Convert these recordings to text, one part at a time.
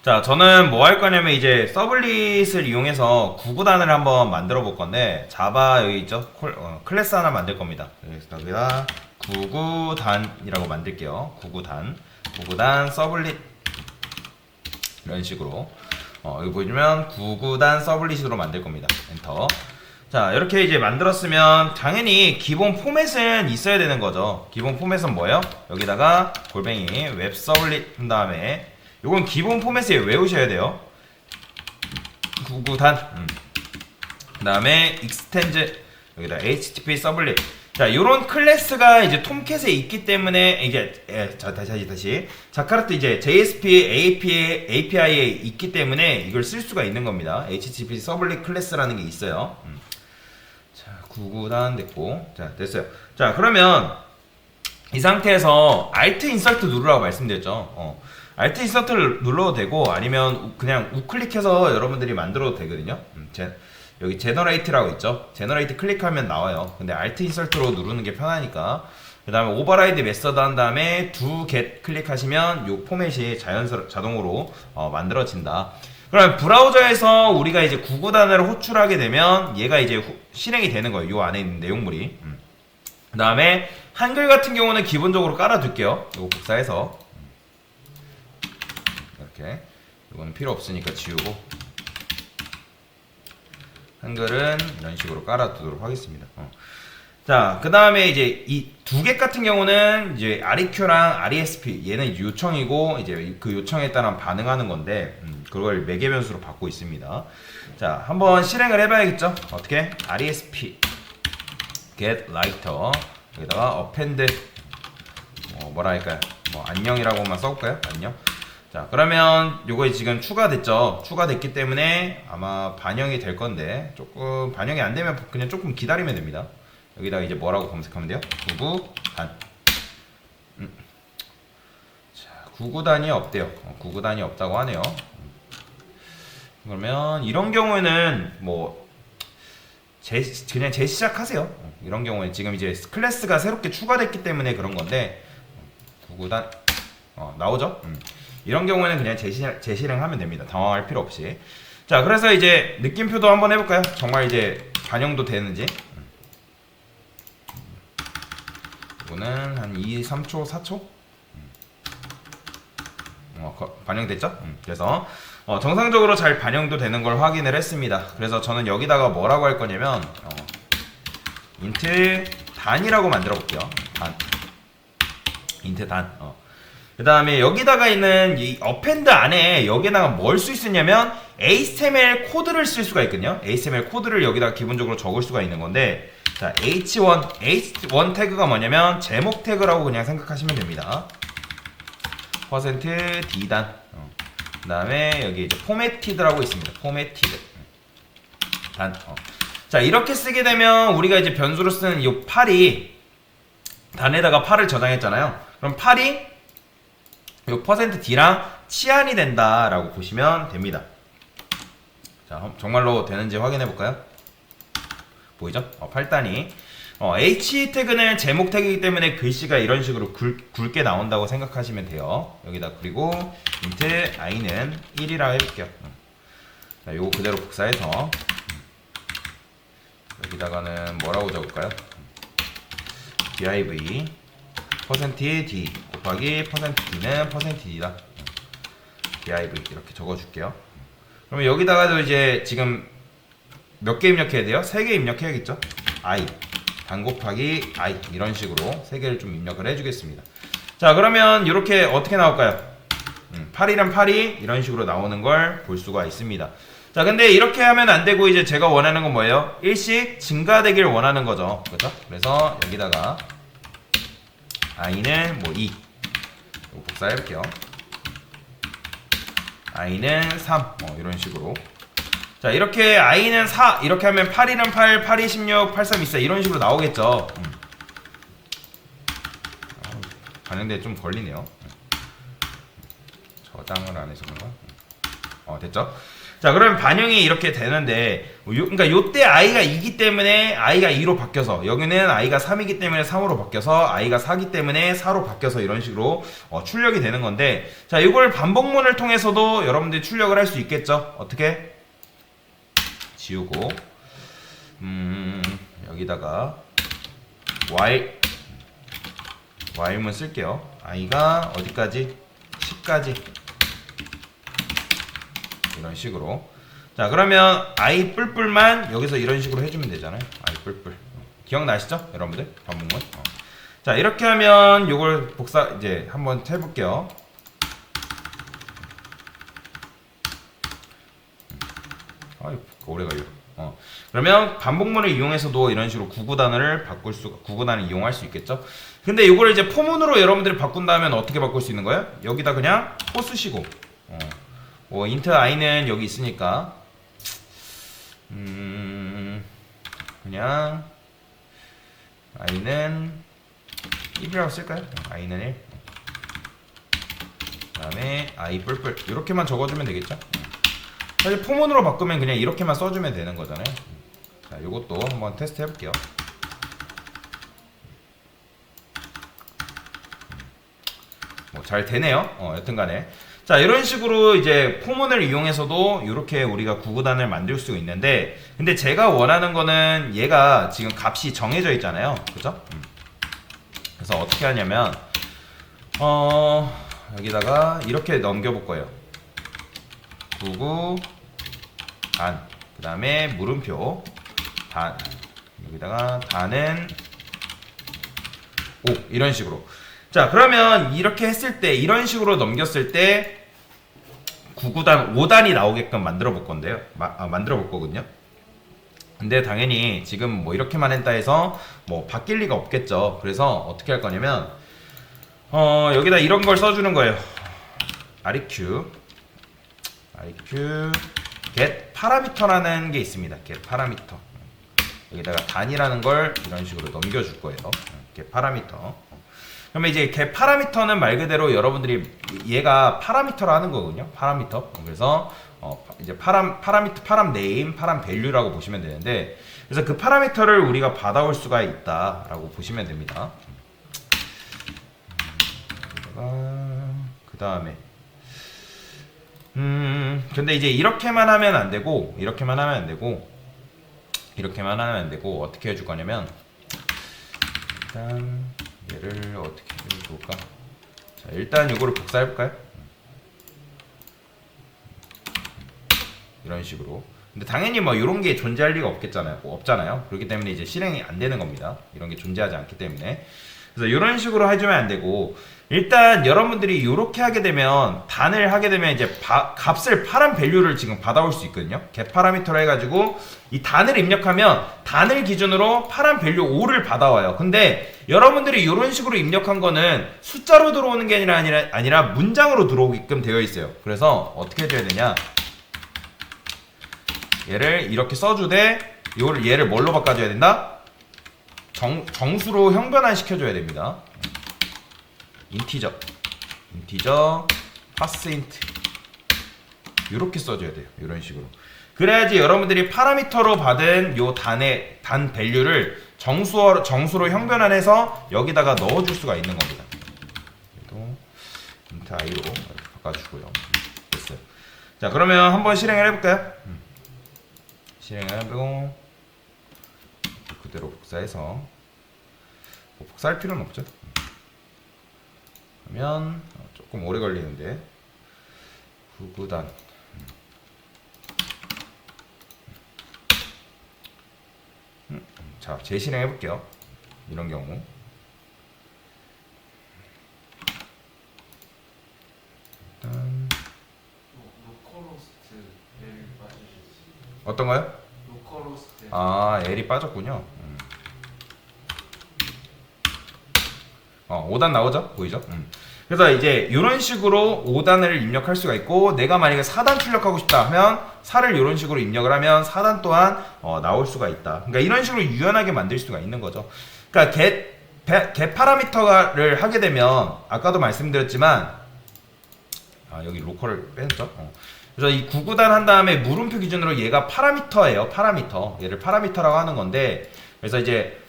자, 저는 뭐 할 거냐면 이제 서블릿을 이용해서 구구단을 한번 만들어 볼 건데, 자바 여기 있죠? 클래스 하나 만들 겁니다. 그래서 여기다 구구단이라고 만들게요. 구구단 서블릿 이런 식으로. 여기 보시면 구구단 서블릿으로 만들 겁니다. 엔터. 자, 이렇게 이제 만들었으면 당연히 기본 포맷은 있어야 되는 거죠. 기본 포맷은 뭐예요? 여기다가 골뱅이 웹 서블릿 한 다음에 요건 기본 포맷에 외우셔야 돼요. 구구단. 그 다음에 익스텐즈 여기다 HTTP 서블릿. 자, 요런 클래스가 이제 톰캣에 있기 때문에 이게 다시 자카르트 이제 JSP API에 있기 때문에 이걸 쓸 수가 있는 겁니다. HTTP 서블릿 클래스라는 게 있어요. 자, 구구단 됐고. 자, 됐어요. 자, 그러면 이 상태에서 Alt 인서트 누르라고 말씀드렸죠. Alt 인서트를 눌러도 되고 아니면 그냥 우클릭해서 여러분들이 만들어도 되거든요. 여기 제너레이트라고 있죠. 제너레이트 클릭하면 나와요. 근데 Alt 인서트로 누르는 게 편하니까. 그 다음에 오버라이드 메서드 한 다음에 do get 클릭하시면 요 포맷이 자동으로 만들어진다. 그럼 브라우저에서 우리가 이제 구구단을 호출하게 되면 얘가 이제 실행이 되는 거예요. 요 안에 있는 내용물이. 그 다음에 한글 같은 경우는 기본적으로 깔아둘게요. 이거 복사해서 이렇게. 이건 필요 없으니까 지우고 한글은 이런 식으로 깔아두도록 하겠습니다. 자, 그 다음에 이제 이 두 개 같은 경우는 이제 REQ랑 RESP 얘는 요청이고 이제 그 요청에 따라 반응하는 건데 그걸 매개 변수로 받고 있습니다. 자, 한번 실행을 해봐야겠죠? 어떻게? RESP get lighter 여기다가 append 뭐라 할까요? 뭐 안녕이라고만 써볼까요? 안녕. 자, 그러면 요거 지금 추가됐죠? 추가됐기 때문에 아마 반영이 될 건데 조금 반영이 안 되면 그냥 조금 기다리면 됩니다. 여기다가 이제 뭐라고 검색하면 돼요? 구구단. 자, 구구단이 없대요. 구구단이 없다고 하네요. 그러면 이런 경우에는 뭐 그냥 재시작하세요. 이런 경우에 지금 이제 클래스가 새롭게 추가됐기 때문에 그런 건데 구구단 나오죠? 이런 경우에는 그냥 재실행하면 됩니다. 당황할 필요 없이. 자, 그래서 이제 느낌표도 한번 해볼까요? 정말 이제 반영도 되는지. 이거는 한 2, 3초, 4초? 반영됐죠? 그래서 정상적으로 잘 반영도 되는 걸 확인을 했습니다. 그래서 저는 여기다가 뭐라고 할 거냐면 int 단이라고 만들어 볼게요. 단. int 단. 그 다음에 여기다가 있는 이 append 안에 여기다가 뭘 쓸 수 있냐면 HTML 코드를 쓸 수가 있거든요. HTML 코드를 여기다 기본적으로 적을 수가 있는 건데, 자, H1 태그가 뭐냐면 제목 태그라고 그냥 생각하시면 됩니다. %d단. 그 다음에 여기 이제 포매티드라고 있습니다. 포매티드 단. 자, 이렇게 쓰게 되면 우리가 이제 변수로 쓰는 이 8이 단에다가 8을 저장했잖아요. 그럼 8이 요 %d랑 치환이 된다라고 보시면 됩니다. 자, 정말로 되는지 확인해 볼까요? 보이죠? 8단위. H 태그는 제목 태그이기 때문에 글씨가 이런 식으로 굵게 나온다고 생각하시면 돼요. 여기다 그리고 int i는 1이라고 해볼게요. 자, 요거 그대로 복사해서 여기다가는 뭐라고 적을까요? div %d 곱하기 %d는 %d다. div 이렇게 적어줄게요. 그러면 여기다가도 이제 지금 몇 개 입력해야 돼요? 3개 입력해야겠죠? i 단 곱하기 i 이런 식으로 3개를 좀 입력을 해주겠습니다. 자, 그러면 이렇게 어떻게 나올까요? 8이랑 8이 이런 식으로 나오는 걸 볼 수가 있습니다. 자, 근데 이렇게 하면 안 되고 이제 제가 원하는 건 뭐예요? 일씩 증가되길 원하는 거죠. 그렇죠? 그래서 여기다가 i는 뭐 2 복사해볼게요. i는 3 이런 식으로. 자, 이렇게 i는 4 이렇게 하면 8이는 8, 8이 16, 8, 3, 2, 4 이런 식으로 나오겠죠. 반영대 좀 걸리네요. 저장을 안 해서 그런가? 됐죠? 자, 그러면 반영이 이렇게 되는데, 그러니까 요때 i가 2기 때문에 i가 2로 바뀌어서, 여기는 i가 3이기 때문에 3으로 바뀌어서, i가 4기 때문에 4로 바뀌어서 이런 식으로 출력이 되는 건데, 자, 이걸 반복문을 통해서도 여러분들이 출력을 할 수 있겠죠? 어떻게? 지우고, 여기다가 while문 쓸게요. i가 어디까지? 10까지. 이런 식으로. 자, 그러면 i 뿔뿔만 여기서 이런 식으로 해주면 되잖아요. i 뿔뿔. 기억나시죠? 여러분들? 반복문. 자, 이렇게 하면 요걸 이제 한번 해볼게요. 오래 걸려. 그러면 반복문을 이용해서도 이런 식으로 구구단을 구구단을 이용할 수 있겠죠? 근데 이걸 이제 포문으로 여러분들이 바꾼다면 어떻게 바꿀 수 있는 거예요? 여기다 그냥 포 쓰시고, int i는 여기 있으니까, 그냥, i는 1이라고 쓸까요? i는 1. 그 다음에 i 뿔뿔. 이렇게만 적어주면 되겠죠? 사실 포문으로 바꾸면 그냥 이렇게만 써주면 되는 거잖아요. 자, 요것도 한번 테스트 해볼게요. 잘 되네요. 여튼 간에. 자, 이런 식으로 이제 포문을 이용해서도 이렇게 우리가 구구단을 만들 수 있는데, 근데 제가 원하는 거는 얘가 지금 값이 정해져 있잖아요. 그죠? 그래서 어떻게 하냐면, 여기다가 이렇게 넘겨볼 거예요. 구구, 단, 그 다음에 물음표, 단, 여기다가 단은 5, 이런 식으로. 자, 그러면 이렇게 했을 때, 이런 식으로 넘겼을 때 9구단, 5단이 나오게끔 만들어 볼 건데요. 만들어 볼 거거든요. 근데 당연히 지금 뭐 이렇게만 했다 해서 뭐 바뀔 리가 없겠죠. 그래서 어떻게 할 거냐면, 여기다 이런 걸 써주는 거예요. REQ get 파라미터라는 게 있습니다. get 파라미터. 여기다가 단이라는 걸 이런 식으로 넘겨줄 거예요. get 파라미터. 그러면 이제 get 파라미터는 말 그대로 여러분들이 얘가 파라미터라 하는 거거든요. 파라미터. 그래서 이제 파람 네임, 파람 밸류라고 보시면 되는데, 그래서 그 파라미터를 우리가 받아올 수가 있다라고 보시면 됩니다. 그 다음에 근데 이제 이렇게만 하면 안 되고, 이렇게만 하면 안 되고 어떻게 해줄 거냐면, 일단 얘를 어떻게 해볼까? 자, 일단 이거를 복사해 볼까요? 이런 식으로. 근데 당연히 뭐 이런 게 존재할 리가 없잖아요. 그렇기 때문에 이제 실행이 안 되는 겁니다. 이런 게 존재하지 않기 때문에. 그래서 이런 식으로 해주면 안 되고, 일단 여러분들이 이렇게 하게 되면, 단을 하게 되면 이제 값을 파란 밸류를 지금 받아올 수 있거든요. get 파라미터로 해가지고 이 단을 입력하면 단을 기준으로 파란 밸류 5를 받아와요. 근데 여러분들이 이런 식으로 입력한 거는 숫자로 들어오는 게 아니라 문장으로 들어오게끔 되어 있어요. 그래서 어떻게 해줘야 되냐? 얘를 이렇게 써주되, 얘를 뭘로 바꿔줘야 된다? 정수로 형변환 시켜줘야 됩니다. 인티저, 파스인트 이렇게 써줘야 돼요. 이런 식으로. 그래야지 여러분들이 파라미터로 받은 요 단 밸류를 정수로 형변환해서 여기다가 넣어줄 수가 있는 겁니다. 그래도 int i로 바꿔주고요. 됐어요. 자, 그러면 한번 실행을 해볼까요? 실행을 해보고 그대로 복사해서, 뭐 복사할 필요는 없죠. 그러면 조금 오래 걸리는데, 구구단 자, 재실행 해볼게요. 이런 경우 일단 로컬호스트 L 빠지셨어요. 어떤가요? 로컬호스트 L이 빠졌군요. 5단 나오죠? 보이죠? 그래서 이제 이런 식으로 5단을 입력할 수가 있고, 내가 만약에 4단 출력하고 싶다 하면 4를 이런 식으로 입력을 하면 4단 또한 나올 수가 있다. 그러니까 이런 식으로 유연하게 만들 수가 있는 거죠. 그러니까 get 파라미터를 하게 되면, 아까도 말씀드렸지만 여기 로컬을 뺐죠. 그래서 이 구구단 한 다음에 물음표 기준으로 얘가 파라미터예요. 파라미터. 얘를 파라미터라고 하는 건데, 그래서 이제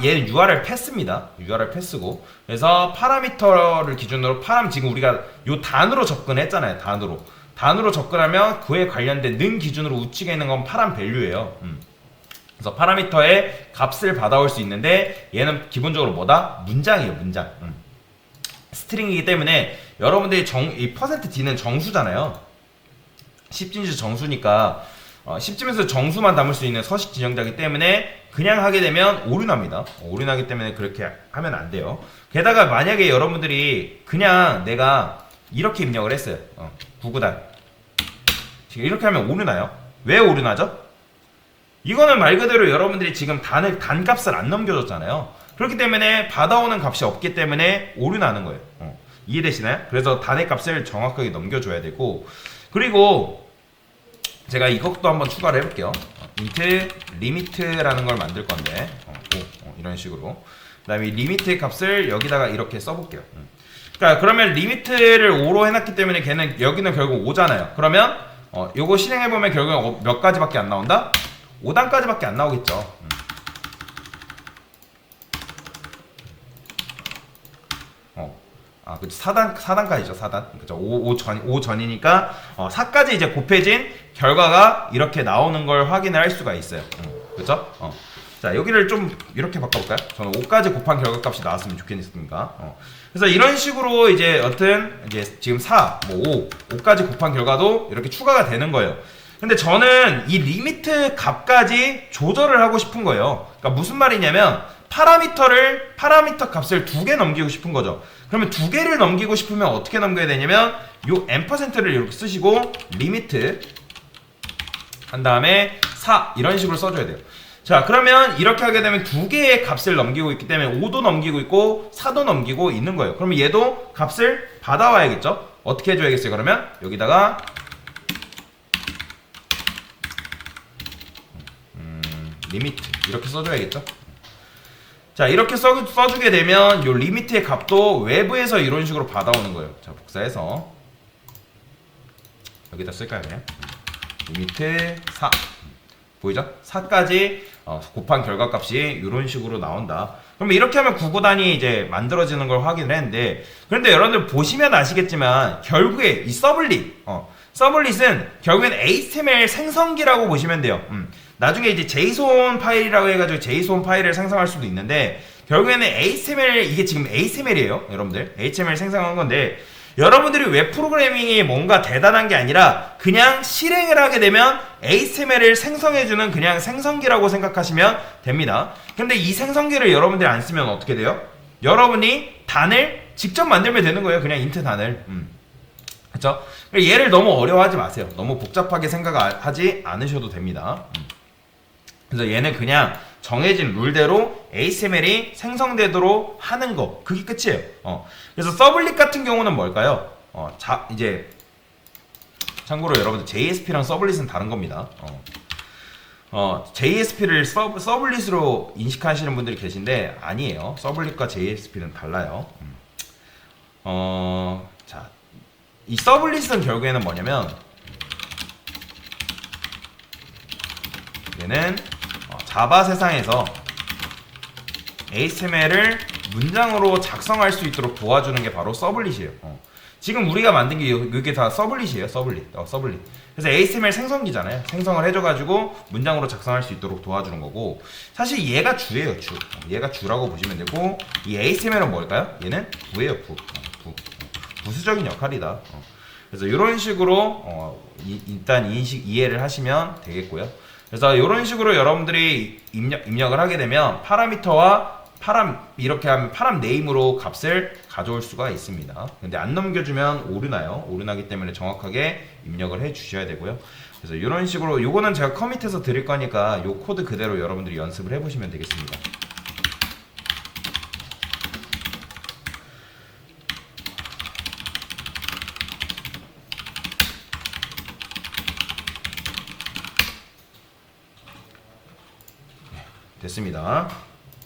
얘는 URL 패스입니다. URL 패스고. 그래서 파라미터를 기준으로 지금 우리가 요 단으로 접근했잖아요. 단으로 접근하면 그에 관련된 능 기준으로 우측에 있는 건 파람 밸류예요. 그래서 파라미터의 값을 받아올 수 있는데 얘는 기본적으로 뭐다? 문장이에요. 문장. 스트링이기 때문에 여러분들이 이 %d는 정수잖아요. 10진수 정수니까 10진에서 정수만 담을 수 있는 서식 지정자이기 때문에 그냥 하게 되면 오류납니다. 오류나기 때문에 그렇게 하면 안 돼요. 게다가 만약에 여러분들이 그냥 내가 이렇게 입력을 했어요. 구구단 이렇게 하면 오류나요? 왜 오류나죠? 이거는 말 그대로 여러분들이 지금 단값을 안 넘겨줬잖아요. 그렇기 때문에 받아오는 값이 없기 때문에 오류나는 거예요. 이해되시나요? 그래서 단의 값을 정확하게 넘겨줘야 되고, 그리고 제가 이것도 한번 추가를 해볼게요. int limit라는 걸 만들 건데 이런 식으로 그 다음에 리미트의 값을 여기다가 이렇게 써볼게요. 그러니까 그러면 리미트를 5로 해놨기 때문에 걔는 여기는 결국 5잖아요. 그러면 요거 실행해보면 결국 몇 가지밖에 안 나온다? 5단까지밖에 안 나오겠죠. 그치. 4단까지죠. 4단. 그죠. 5 전이니까 4까지 이제 곱해진 결과가 이렇게 나오는 걸 확인을 할 수가 있어요. 그죠? 자, 여기를 좀 이렇게 바꿔볼까요? 저는 5까지 곱한 결과값이 나왔으면 좋겠으니까. 그래서 이런 식으로 이제 여튼 이제 지금 4, 5까지 곱한 결과도 이렇게 추가가 되는 거예요. 근데 저는 이 리미트 값까지 조절을 하고 싶은 거예요. 그러니까 무슨 말이냐면 파라미터 값을 2개 넘기고 싶은 거죠. 그러면 2개를 넘기고 싶으면 어떻게 넘겨야 되냐면 요 %를 이렇게 쓰시고 리미트 한 다음에 4 이런 식으로 써줘야 돼요. 자, 그러면 이렇게 하게 되면 2개의 값을 넘기고 있기 때문에 5도 넘기고 있고 4도 넘기고 있는 거예요. 그러면 얘도 값을 받아와야겠죠. 어떻게 해줘야겠어요? 그러면 여기다가 리미트 이렇게 써줘야겠죠. 자, 이렇게 써주게 되면 요 리미트의 값도 외부에서 이런 식으로 받아오는 거예요. 자, 복사해서 여기다 쓸까요? 그냥 리미트 4 보이죠? 4까지 곱한 결과값이 이런 식으로 나온다. 그러면 이렇게 하면 구구단이 이제 만들어지는 걸 확인을 했는데, 그런데 여러분들 보시면 아시겠지만 결국에 이 서블릿은 결국엔 HTML 생성기라고 보시면 돼요. 나중에 이제 JSON 파일이라고 해가지고 JSON 파일을 생성할 수도 있는데, 결국에는 이게 지금 HTML이에요. 여러분들 HTML 생성한 건데, 여러분들이 웹 프로그래밍이 뭔가 대단한 게 아니라 그냥 실행을 하게 되면 HTML을 생성해주는 그냥 생성기라고 생각하시면 됩니다. 근데 이 생성기를 여러분들이 안 쓰면 어떻게 돼요? 여러분이 단을 직접 만들면 되는 거예요. 그냥 인트 단을. 그쵸? 얘를 너무 어려워하지 마세요. 너무 복잡하게 생각하지 않으셔도 됩니다. 그래서 얘는 그냥 정해진 룰대로 HTML이 생성되도록 하는 거, 그게 끝이에요. 그래서 서블릿 같은 경우는 뭘까요? 이제 참고로 여러분들 JSP랑 서블릿은 다른 겁니다. JSP를 서블릿으로 인식하시는 분들이 계신데 아니에요. 서블릿과 JSP는 달라요. 자, 이 서블릿은 결국에는 뭐냐면 얘는 자바 세상에서 HTML을 문장으로 작성할 수 있도록 도와주는 게 바로 서블릿이에요. 지금 우리가 만든 게 이게 다 서블릿이에요. 서블릿. 그래서 HTML 생성기잖아요. 생성을 해줘가지고 문장으로 작성할 수 있도록 도와주는 거고, 사실 얘가 주예요. 주. 얘가 주라고 보시면 되고, 이 HTML은 뭘까요? 얘는 부예요. 부수적인 역할이다. 그래서 이런 식으로 일단 이해를 하시면 되겠고요. 그래서 이런 식으로 여러분들이 입력을 하게 되면 파라미터와 이렇게 하면 파람 네임으로 값을 가져올 수가 있습니다. 근데 안 넘겨주면 오류나요. 오류나기 때문에 정확하게 입력을 해 주셔야 되고요. 그래서 이런 식으로, 요거는 제가 커밋해서 드릴 거니까 요 코드 그대로 여러분들이 연습을 해 보시면 되겠습니다. 됐습니다.